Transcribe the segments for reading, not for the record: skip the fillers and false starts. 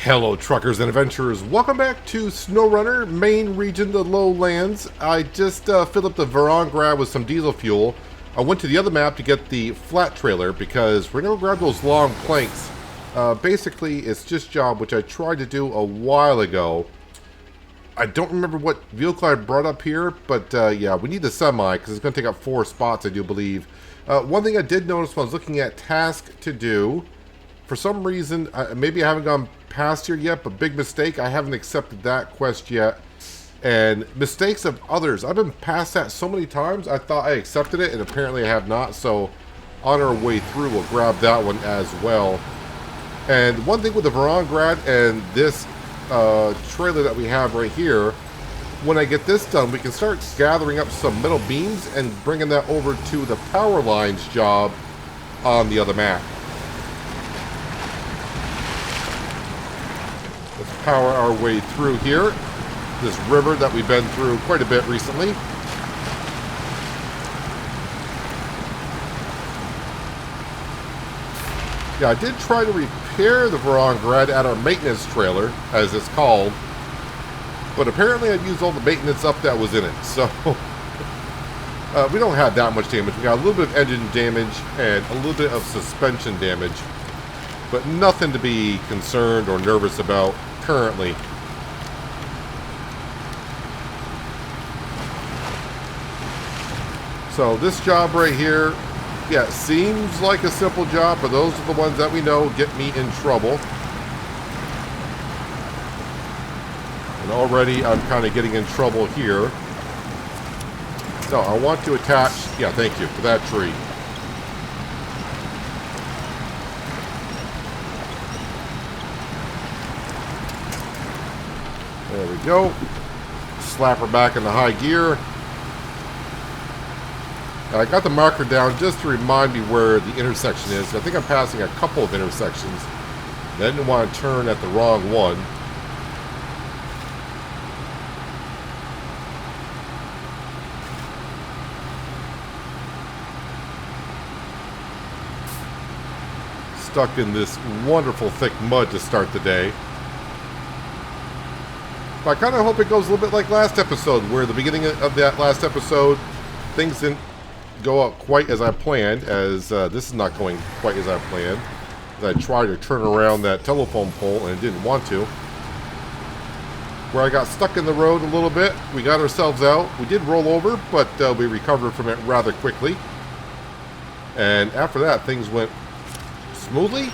Hello truckers and adventurers, welcome back to SnowRunner, main region, the Lowlands. I just filled up the Grad with some diesel fuel. I went to the other map to get the flat trailer because we're going to grab those long planks. Basically, it's this job which I tried to do a while ago. I don't remember what vehicle I brought up here, but yeah, we need the semi because it's going to take up 4 spots, I do believe. One thing I did notice when I was looking at task to do, for some reason, maybe I haven't gone past here yet, but big mistake, I haven't accepted that quest yet. And mistakes of others, I've been past that so many times, I thought I accepted it, and apparently I have not, so on our way through, we'll grab that one as well. And one thing with the Grad and this trailer that we have right here, when I get this done, we can start gathering up some metal beams and bringing that over to the power lines job on the other map. Let's power our way through here. This river that we've been through quite a bit recently. Yeah, I did try to repair the Grad at our maintenance trailer, as it's called. But apparently I'd used all the maintenance up that was in it. So, we don't have that much damage. We got a little bit of engine damage and a little bit of suspension damage. But nothing to be concerned or nervous about currently. So this job right here, yeah, seems like a simple job, but those are the ones that we know get me in trouble. And already I'm kind of getting in trouble here. So I want to attach, yeah, thank you for that tree. There we go. Slap her back into high gear. I got the marker down just to remind me where the intersection is. I think I'm passing a couple of intersections. I didn't want to turn at the wrong one. Stuck in this wonderful thick mud to start the day. But I kind of hope it goes a little bit like last episode, where the beginning of that last episode, things didn't go out quite as I planned, as this is not going quite as I planned. As I tried to turn around that telephone pole and didn't want to. Where I got stuck in the road a little bit, we got ourselves out. We did roll over, but we recovered from it rather quickly. And after that, things went smoothly.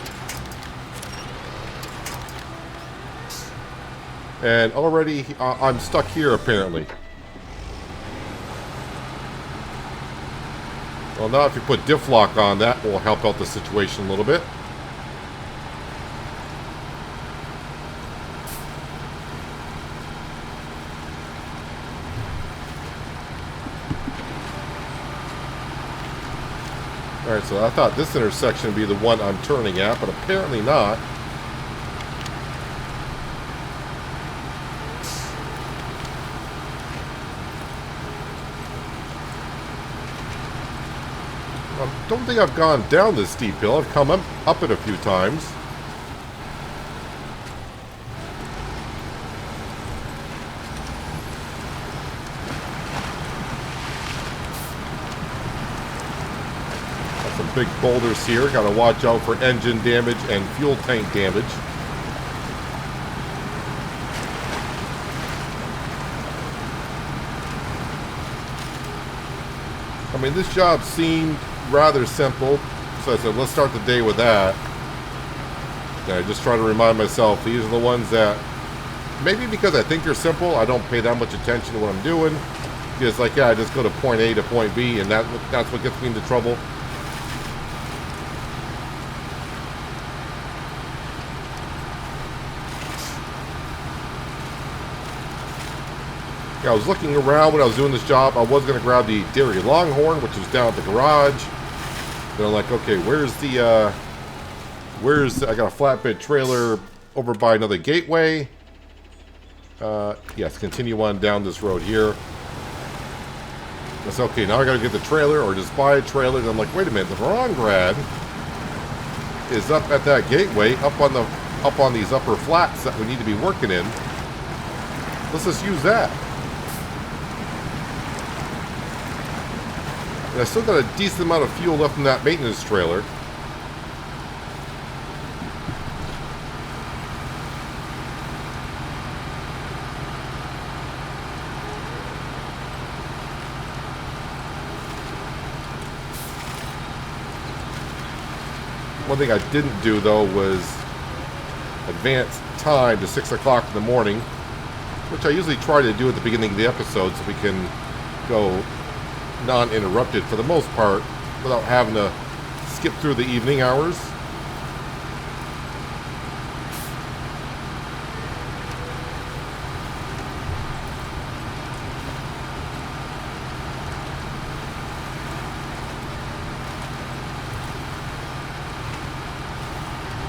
And already I'm stuck here apparently. Well, now if you put diff lock on, that will help out the situation a little bit. Alright, so I thought this intersection would be the one I'm turning at, but apparently not. I don't think I've gone down this steep hill. I've come up it a few times. Got some big boulders here. Got to watch out for engine damage and fuel tank damage. I mean, this job seemed rather simple, so I said, let's start the day with that. And I just try to remind myself, these are the ones that, maybe because I think they're simple, I don't pay that much attention to what I'm doing. It's like, yeah, I just go to point A to point B, and that's what gets me into trouble. Yeah, I was looking around when I was doing this job. I was going to grab the Dairy Longhorn, which was down at the garage. Then I'm like, okay, where's I got a flatbed trailer over by another gateway. Yes, continue on down this road here. That's okay, now I got to get the trailer or just buy a trailer. And I'm like, wait a minute, the Grad is up at that gateway, up on the up on these upper flats that we need to be working in. Let's just use that. And I still got a decent amount of fuel left in that maintenance trailer. One thing I didn't do, though, was advance time to 6 o'clock in the morning, which I usually try to do at the beginning of the episode so we can go non-interrupted for the most part without having to skip through the evening hours.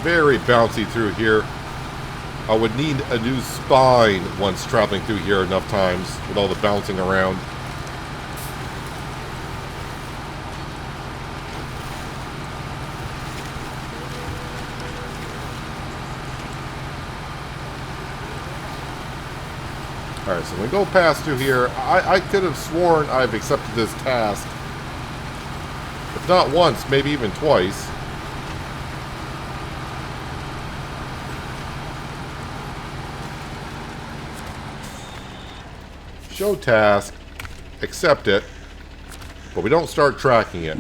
Very bouncy through here. I would need a new spine once traveling through here enough times with all the bouncing around. Alright, so when we go past through here, I could have sworn I've accepted this task. If not once, maybe even twice. Show task, accept it, but we don't start tracking it.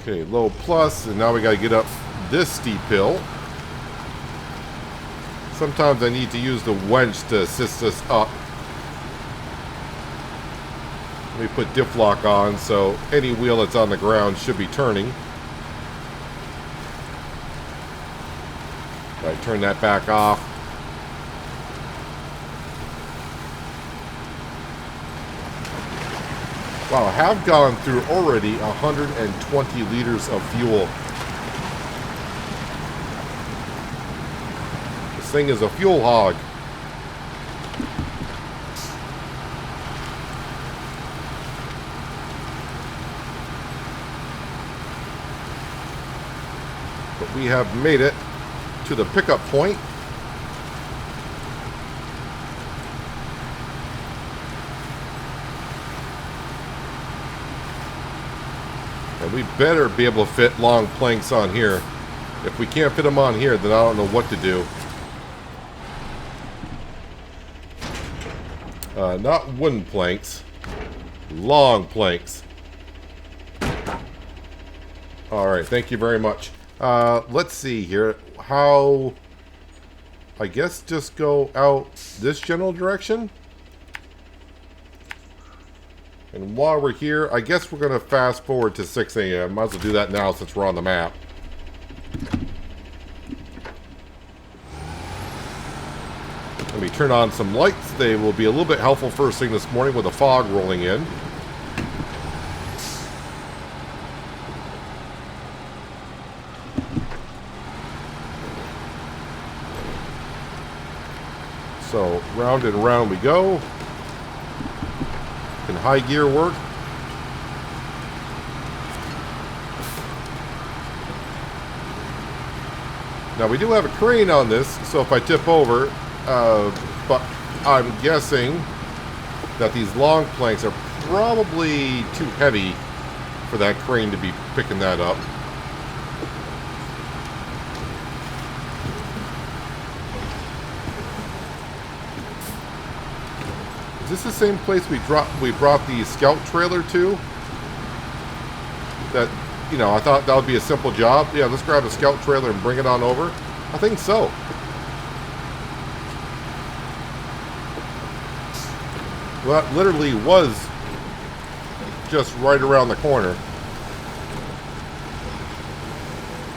Okay, low plus, and now we gotta get up this steep hill. Sometimes I need to use the winch to assist us up. Let me put diff lock on so any wheel that's on the ground should be turning. Right, turn that back off. Wow, I have gone through already 120 liters of fuel. This thing is a fuel hog. But we have made it to the pickup point. And we better be able to fit long planks on here. If we can't fit them on here, then I don't know what to do. Not wooden planks. Long planks. Alright, thank you very much. Let's see here. How... I guess just go out this general direction. And while we're here, I guess we're going to fast forward to 6 a.m. Might as well do that now since we're on the map. Let me turn on some lights. They will be a little bit helpful first thing this morning with the fog rolling in. So, round and round we go. In high gear work. Now we do have a crane on this, so if I tip over, but I'm guessing that these long planks are probably too heavy for that crane to be picking that up. Is this the same place we brought the scout trailer to? That, you know, I thought that would be a simple job. Yeah, let's grab a scout trailer and bring it on over. I think so. Well, that literally was just right around the corner.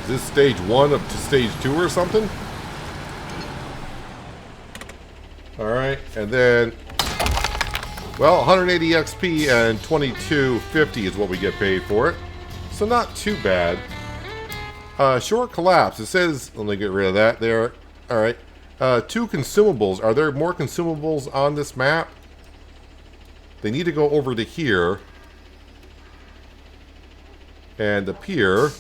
Is this stage 1 up to stage 2 or something? Alright, and then... Well, 180 XP and 2250 is what we get paid for it. So not too bad. Short collapse. It says, let me get rid of that there. Alright. 2 consumables. Are there more consumables on this map? They need to go over to here. And the pier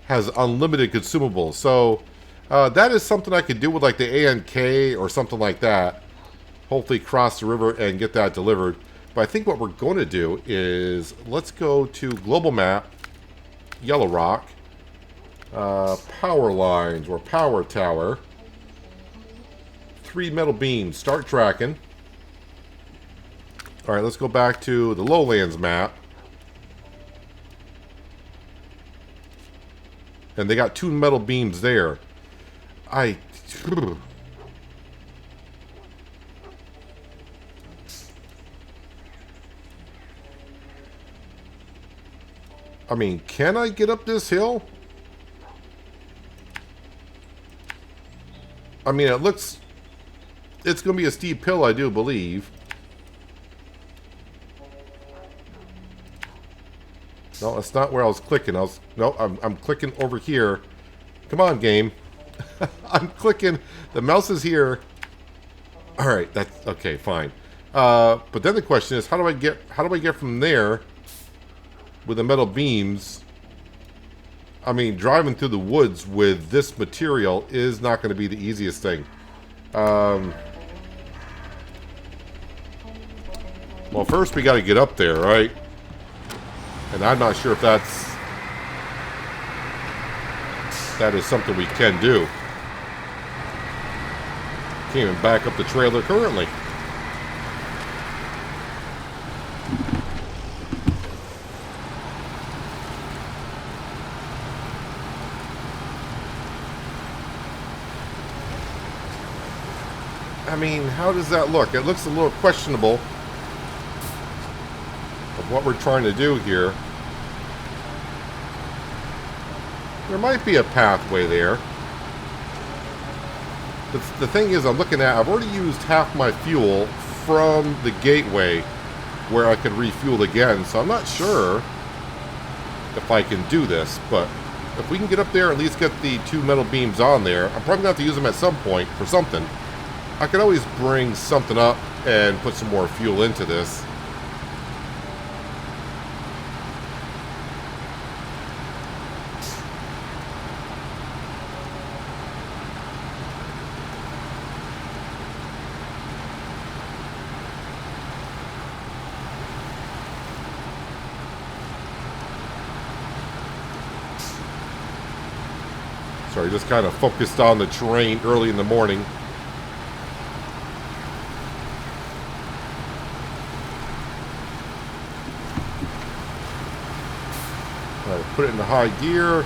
has unlimited consumables. So that is something I could do with like the ANK or something like that. Hopefully cross the river and get that delivered. But I think what we're going to do is let's go to global map, Yellow Rock, power lines or power tower, 3 metal beams, start tracking. All right, let's go back to the Lowlands map. And they got 2 metal beams there. I mean, can I get up this hill? I mean, it looks... It's going to be a steep hill, I do believe. No, that's not where I was clicking. No, I'm clicking over here. Come on, game. I'm clicking. The mouse is here. All right, that's okay. Fine. But then the question is, how do I get from there with the metal beams? I mean, driving through the woods with this material is not going to be the easiest thing. Well, first we got to get up there, right? And I'm not sure if that is something we can do. Can't even back up the trailer currently. I mean, how does that look? It looks a little questionable of what we're trying to do here. There might be a pathway there. But the thing is, I'm looking at, I've already used half my fuel from the gateway where I could refuel again, so I'm not sure if I can do this, but if we can get up there, at least get the 2 metal beams on there. I'm probably going to have to use them at some point for something. I could always bring something up and put some more fuel into this. Sorry, just kind of focused on the terrain early in the morning. Put it in the high gear.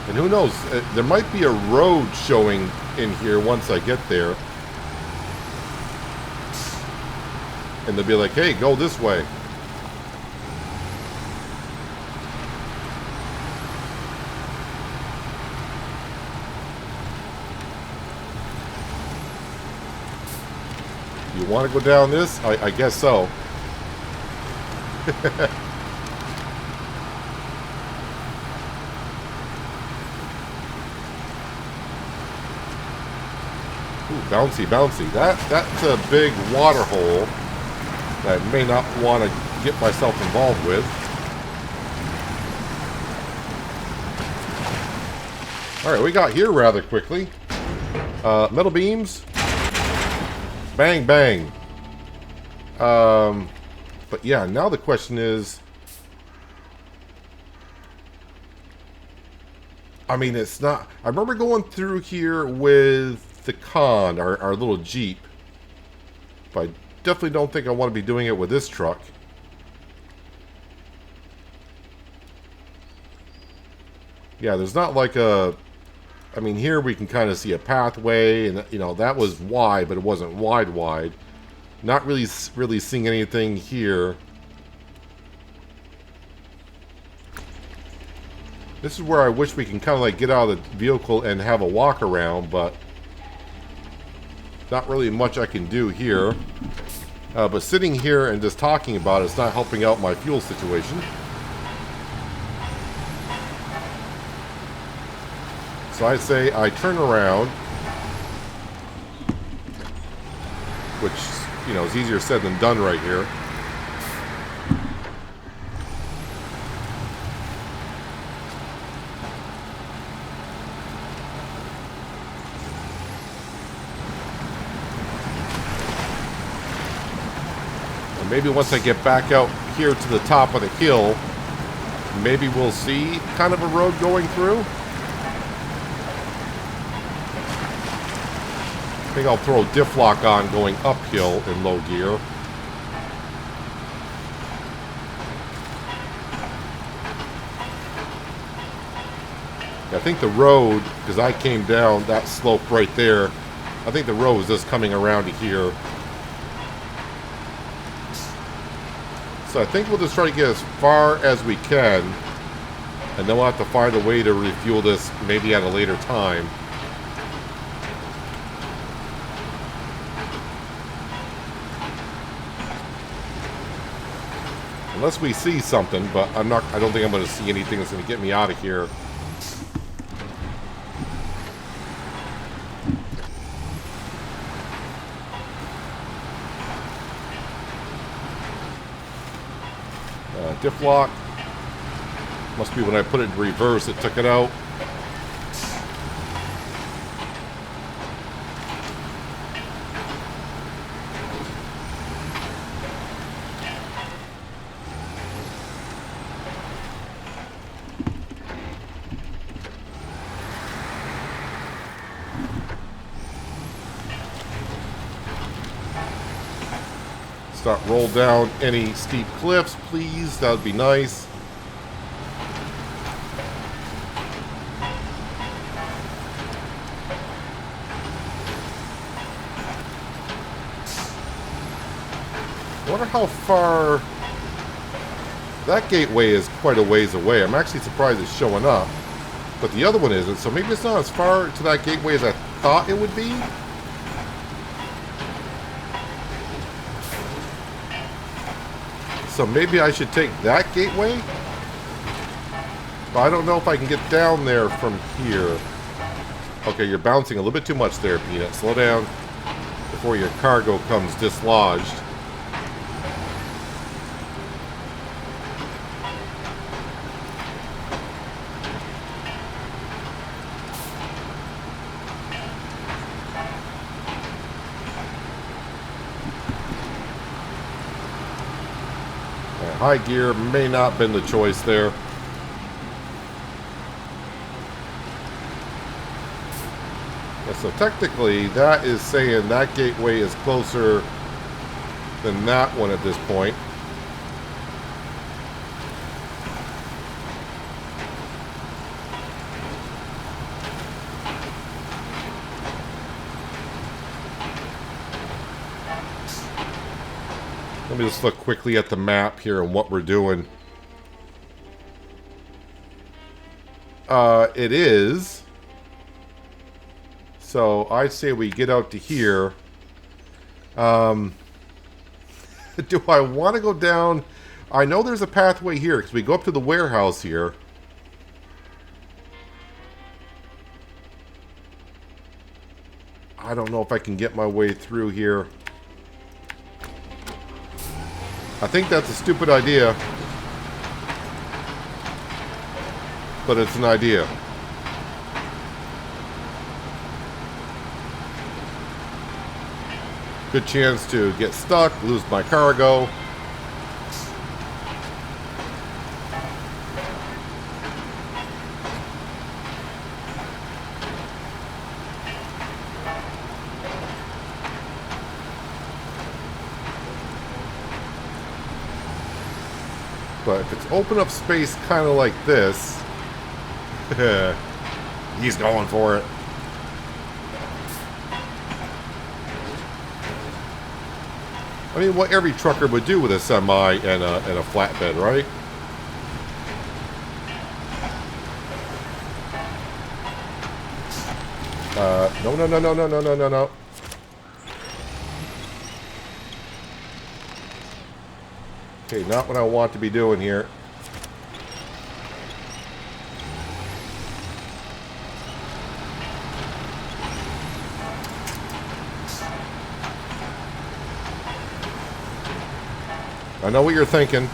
And who knows, there might be a road showing in here once I get there. And they'll be like, hey, go this way. You want to go down this? I guess so. Ooh, bouncy, bouncy. That's a big water hole that I may not want to get myself involved with. Alright, we got here rather quickly. Metal beams. Bang, bang. But yeah, now the question is, I mean, it's not, I remember going through here with the Con, our little Jeep, but I definitely don't think I want to be doing it with this truck. Yeah, there's not like a, I mean, here we can kind of see a pathway, and you know, that was wide, but it wasn't wide. Not really seeing anything here. This is where I wish we can kind of like get out of the vehicle and have a walk around, but not really much I can do here. But sitting here and just talking about it's not helping out my fuel situation. So I say I turn around. which, you know, is easier said than done right here. And maybe once I get back out here to the top of the hill, maybe we'll see kind of a road going through. I think I'll throw diff lock on going uphill in low gear. I think the road, because I came down that slope right there, I think the road is just coming around to here. So I think we'll just try to get as far as we can, and then we'll have to find a way to refuel this maybe at a later time. Unless we see something, but I don't think I'm going to see anything that's going to get me out of here. Diff lock. Must be when I put it in reverse, it took it out. Start roll down any steep cliffs, please. That would be nice. I wonder how far... That gateway is quite a ways away. I'm actually surprised it's showing up. But the other one isn't, so maybe it's not as far to that gateway as I thought it would be. So maybe I should take that gateway? But I don't know if I can get down there from here. Okay, you're bouncing a little bit too much there, Peanut. Slow down before your cargo comes dislodged. High gear may not have been the choice there. Yeah, so technically, that is saying that gateway is closer than that one at this point. Let me just look quickly at the map here and what we're doing. It is. So I'd say we get out to here. Do I want to go down? I know there's a pathway here because we go up to the warehouse here. I don't know if I can get my way through here. I think that's a stupid idea, but it's an idea. Good chance to get stuck, lose my cargo. But if it's open up space kind of like this, he's going for it. I mean, what every trucker would do with a semi and a flatbed, right? No. Okay, not what I want to be doing here. I know what you're thinking.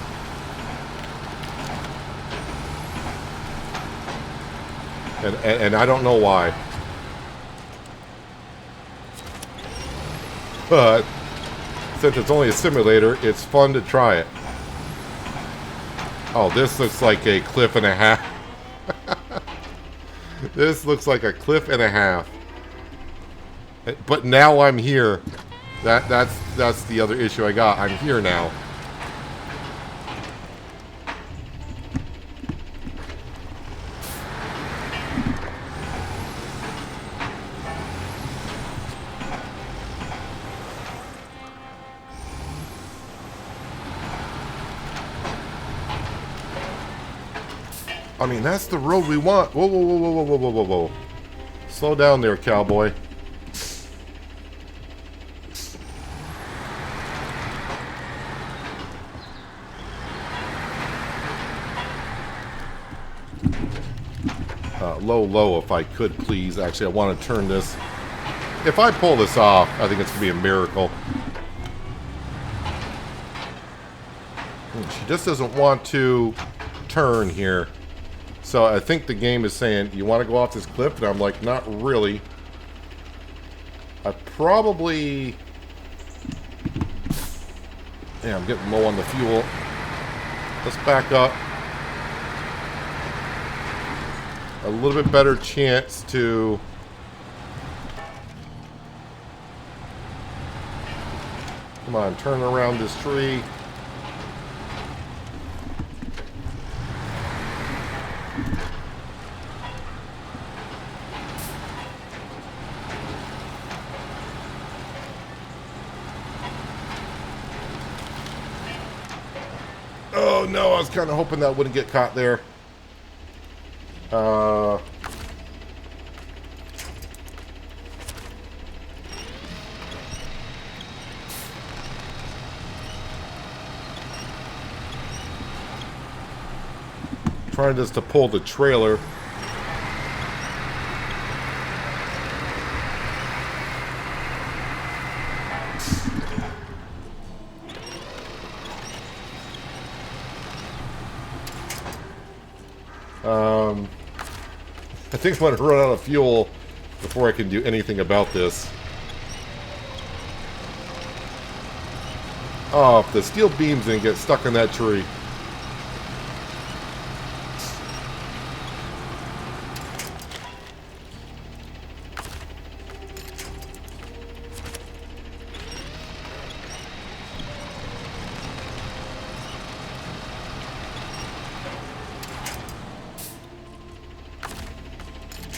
And I don't know why. But since it's only a simulator, it's fun to try it. Oh, this looks like a cliff and a half. This looks like a cliff and a half. But now I'm here. That's the other issue I got. I'm here now. I mean, that's the road we want. Whoa, whoa, whoa, whoa, whoa, whoa, whoa, whoa. Slow down there, cowboy. Low, low, if I could, please. Actually, I want to turn this. If I pull this off, I think it's going to be a miracle. She just doesn't want to turn here. So I think the game is saying, you want to go off this cliff? And I'm like, not really. I probably... Yeah, I'm getting low on the fuel. Let's back up. A little bit better chance to... Come on, turn around this tree. Oh no, I was kind of hoping that wouldn't get caught there. Trying just to pull the trailer. I think I'm going to run out of fuel before I can do anything about this. Oh, if the steel beams didn't get stuck in that tree.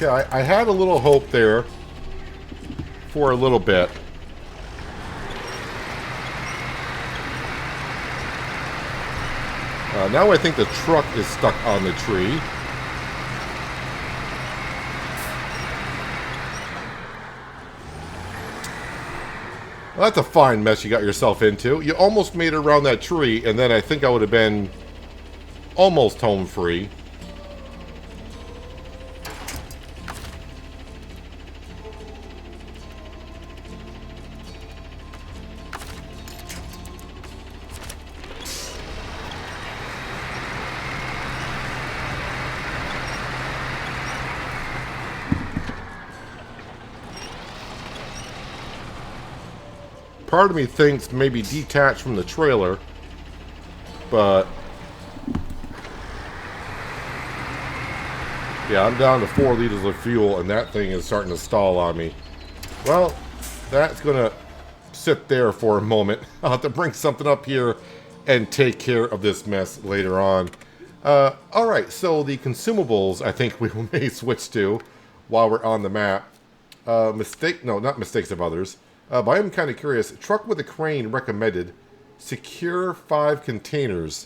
Yeah, I had a little hope there for a little bit. Now I think the truck is stuck on the tree. Well, that's a fine mess you got yourself into. You almost made it around that tree, and then I think I would have been almost home free. Part of me thinks maybe detach from the trailer, but yeah, I'm down to 4 liters of fuel, and that thing is starting to stall on me. Well, that's gonna sit there for a moment. I'll have to bring something up here and take care of this mess later on. Alright, so the consumables I think we may switch to while we're on the map. No, not mistakes of others. But I'm kind of curious. Truck with a crane recommended. Secure 5 containers.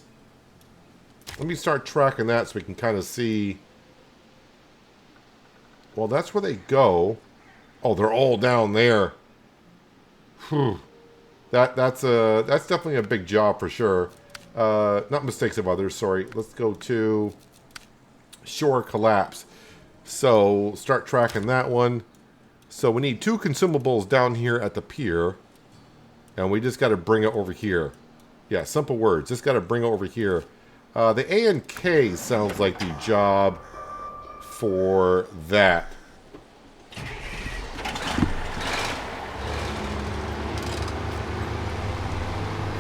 Let me start tracking that so we can kind of see. Well, that's where they go. Oh, they're all down there. Whew. That's definitely a big job for sure. Not mistakes of others, sorry. Let's go to shore collapse. So start tracking that one. So we need 2 consumables down here at the pier. And we just got to bring it over here. Yeah, simple words. Just got to bring it over here. The A and K sounds like the job for that.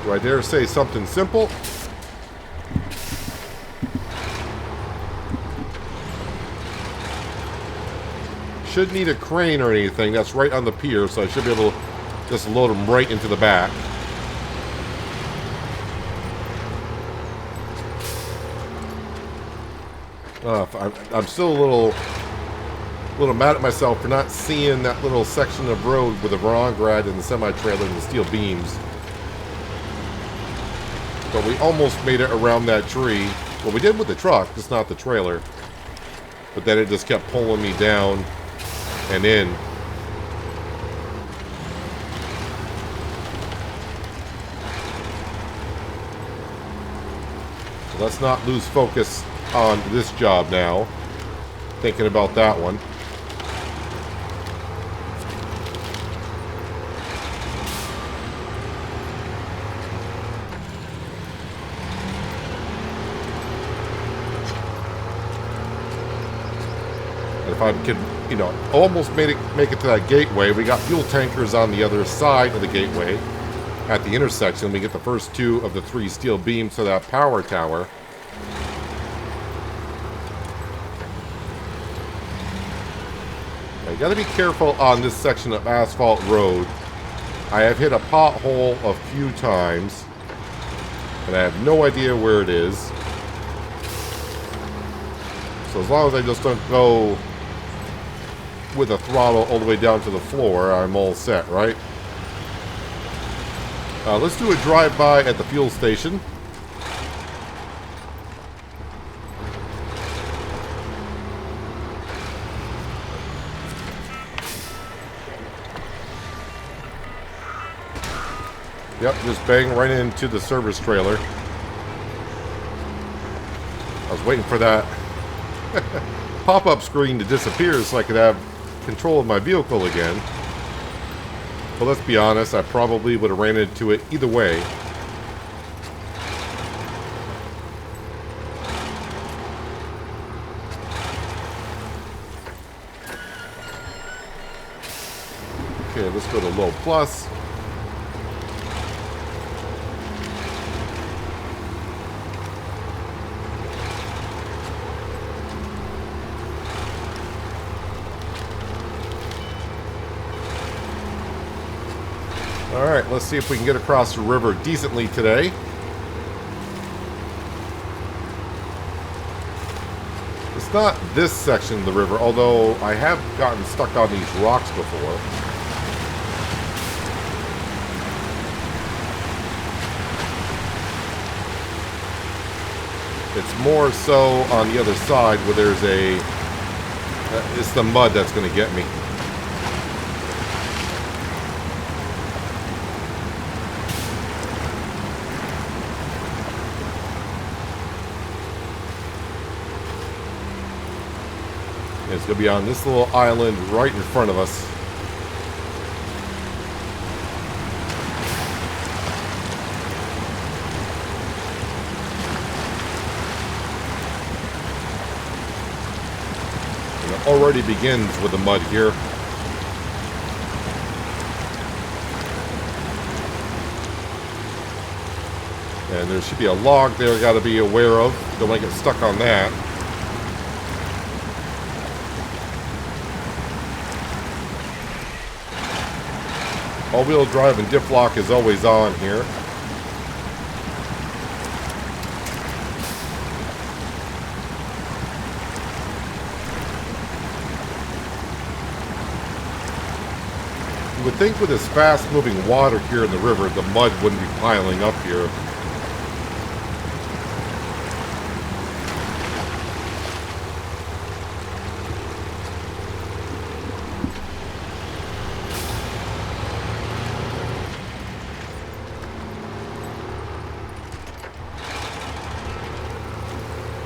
Do I dare say something simple? Should need a crane or anything. That's right on the pier, so I should be able to just load them right into the back. I'm still a little mad at myself for not seeing that little section of road with the Verongrad and the semi-trailer and the steel beams. But we almost made it around that tree. Well, we did with the truck, just not the trailer. But then it just kept pulling me down and in. So let's not lose focus on this job now. Thinking about that one. And if I could, you know, almost make it to that gateway. We got fuel tankers on the other side of the gateway. At the intersection, we get the first two of the 3 steel beams to that power tower. You gotta be careful on this section of asphalt road. I have hit a pothole a few times, and I have no idea where it is. So as long as I just don't go with the throttle all the way down to the floor, I'm all set, right? Let's do a drive-by at the fuel station. Yep, just bang right into the service trailer. I was waiting for that pop-up screen to disappear so I could have control of my vehicle again. But let's be honest, I probably would have ran into it either way. Okay, let's go to low plus. Alright, let's see if we can get across the river decently today. It's not this section of the river, although I have gotten stuck on these rocks before. It's more so on the other side where there's it's the mud that's going to get me. It's going to be on this little island right in front of us. And it already begins with the mud here. And there should be a log there I got to be aware of. Don't want to get stuck on that. All-wheel drive and diff lock is always on here. You would think with this fast-moving water here in the river, the mud wouldn't be piling up here.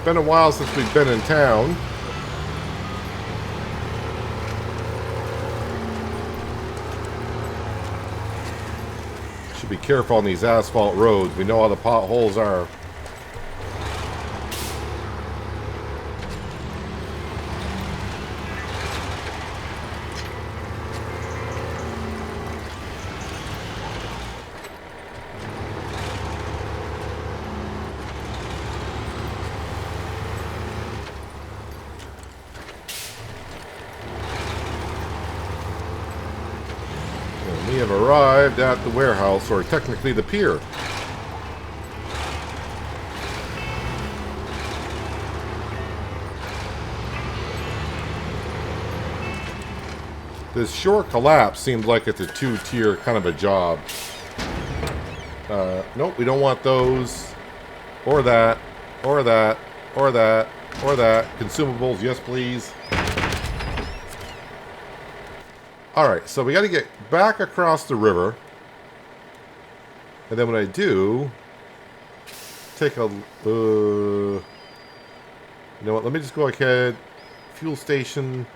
Been a while since we've been in town. Should be careful on these asphalt roads. We know how the potholes are. We have arrived at the warehouse, or technically the pier. This shore collapse seems like it's a two-tier kind of a job. Nope, we don't want those. Or that. Or that. Or that. Or that. Consumables, yes please. Alright, so we got to get back across the river. And then when I do, take a... you know what, let me just go ahead. Fuel station.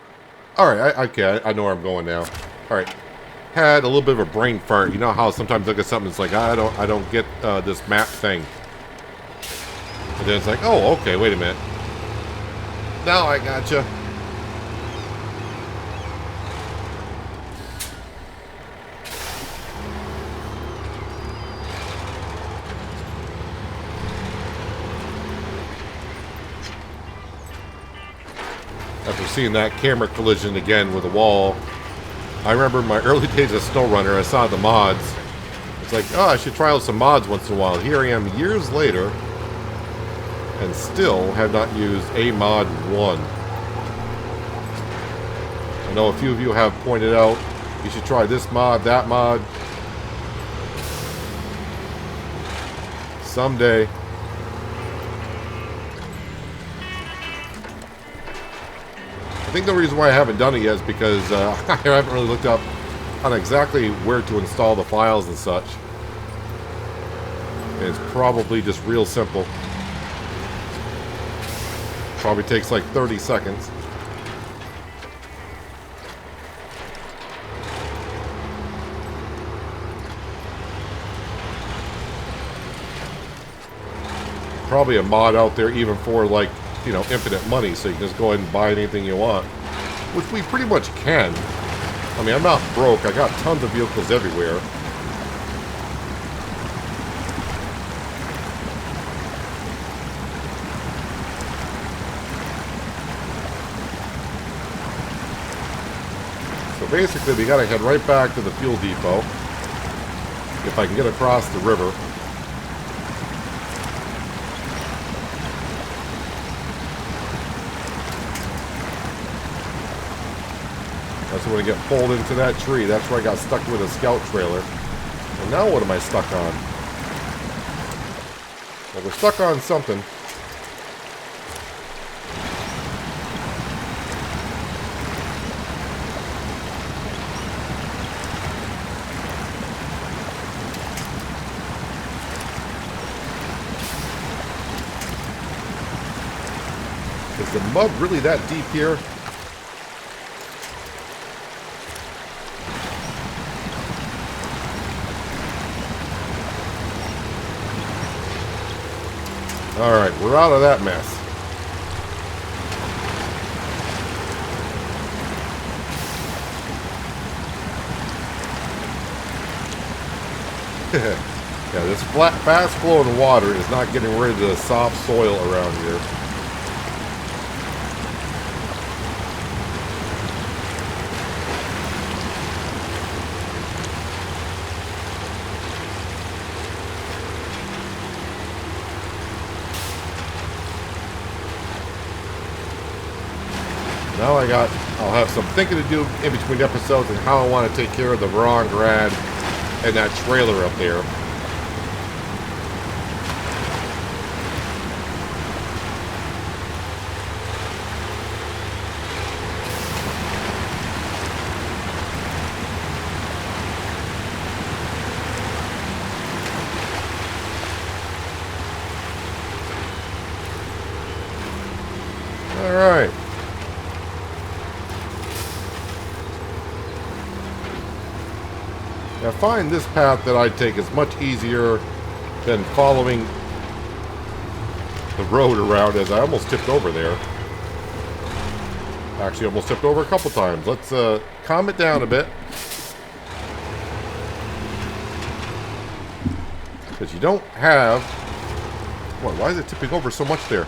Alright, okay, I know where I'm going now. Alright. Had a little bit of a brain fart. You know how sometimes I look at something, it's like, I don't get this map thing. And then it's like, oh, okay, wait a minute. Now I gotcha. After seeing that camera collision again with a wall, I remember in my early days of SnowRunner, I saw the mods. It's like, oh, I should try out some mods once in a while. Here I am years later, and still have not used a mod 1. I know a few of you have pointed out, you should try this mod, that mod. Someday. I think the reason why I haven't done it yet is because I haven't really looked up on exactly where to install the files and such. And it's probably just real simple. Probably takes like 30 seconds. Probably a mod out there even for like, you know, infinite money, so you can just go ahead and buy anything you want, which we pretty much can. I mean, I'm not broke. I got tons of vehicles everywhere. So basically, we gotta head right back to the fuel depot if I can get across the river. That's when I get pulled into that tree. That's where I got stuck with a scout trailer. And now what am I stuck on? Well, we're stuck on something. Is the mud really that deep here? Alright, we're out of that mess. Yeah, this flat, fast-flowing water is not getting rid of the soft soil around here. Now I'll have some thinking to do in between episodes and how I want to take care of the Veron Grad and that trailer up there. All right. find this path that I take is much easier than following the road around, as I almost tipped over there. Actually, almost tipped over a couple times. Let's calm it down a bit. Because you don't have... Why is it tipping over so much there?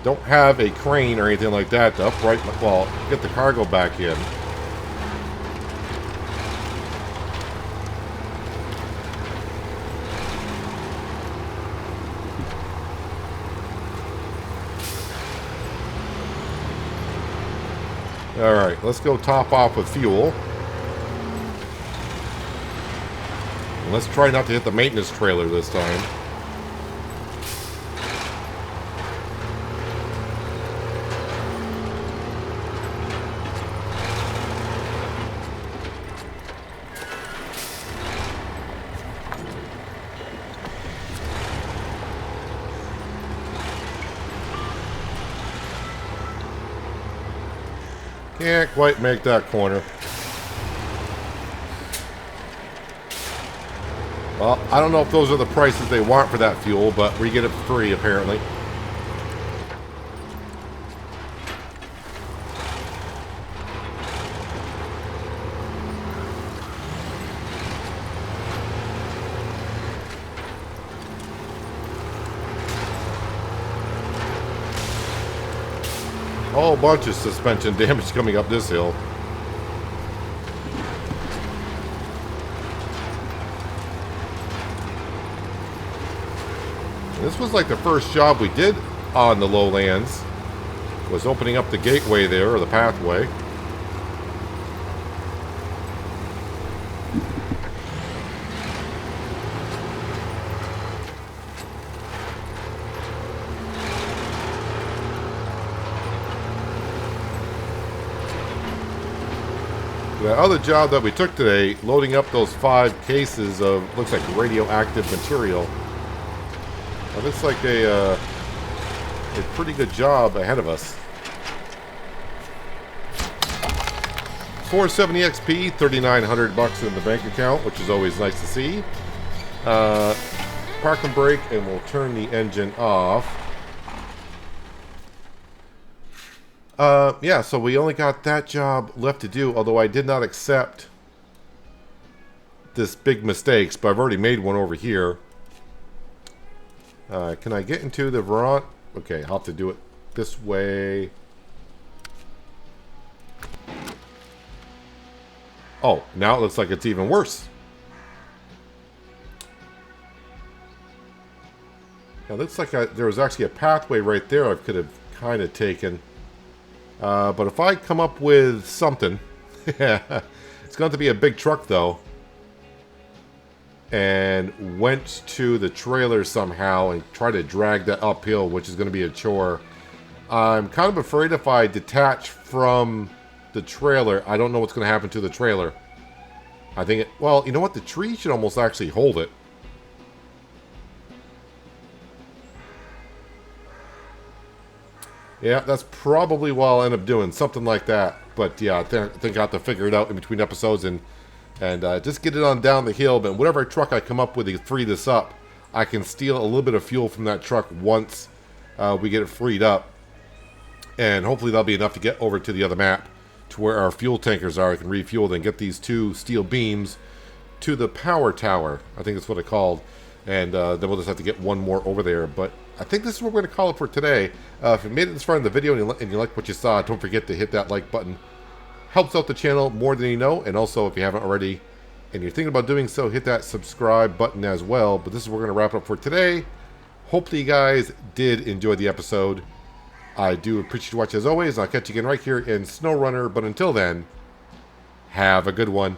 Don't have a crane or anything like that to upright, well, get the cargo back in. Alright, let's go top off with fuel. And let's try not to hit the maintenance trailer this time. Can't quite make that corner. Well, I don't know if those are the prices they want for that fuel, but we get it for free, apparently. A whole bunch of suspension damage coming up this hill. This was like the first job we did on the Lowlands, was opening up the gateway there, or the pathway. The other job that we took today, loading up those 5 cases of, looks like radioactive material. Well, looks like a pretty good job ahead of us. 470 XP, 3,900 bucks in the bank account, which is always nice to see. Park and brake, and we'll turn the engine off. Yeah, so we only got that job left to do, although I did not accept this big mistakes, but I've already made one over here. Can I get into the Veront? Okay, I'll have to do it this way. Oh, now it looks like it's even worse. Now, it looks like there was actually a pathway right there I could have kind of taken. But if I come up with something, it's going to be a big truck though, and went to the trailer somehow and try to drag that uphill, which is going to be a chore. I'm kind of afraid if I detach from the trailer, I don't know what's going to happen to the trailer. I think well, you know what? The tree should almost actually hold it. Yeah, that's probably what I'll end up doing, something like that. But yeah, I think I have to figure it out in between episodes and just get it on down the hill. But whatever truck I come up with to free this up, I can steal a little bit of fuel from that truck once we get it freed up. And hopefully that'll be enough to get over to the other map to where our fuel tankers are. I can refuel and get these 2 steel beams to the power tower. I think that's what it's called. And then we'll just have to get one more over there. But I think this is what we're going to call it for today. If you made it this far in the video and you like what you saw, don't forget to hit that like button. Helps out the channel more than you know. And also, if you haven't already and you're thinking about doing so, hit that subscribe button as well. But this is what we're going to wrap up for today. Hopefully you guys did enjoy the episode. I do appreciate you watching as always. I'll catch you again right here in SnowRunner. But until then, have a good one.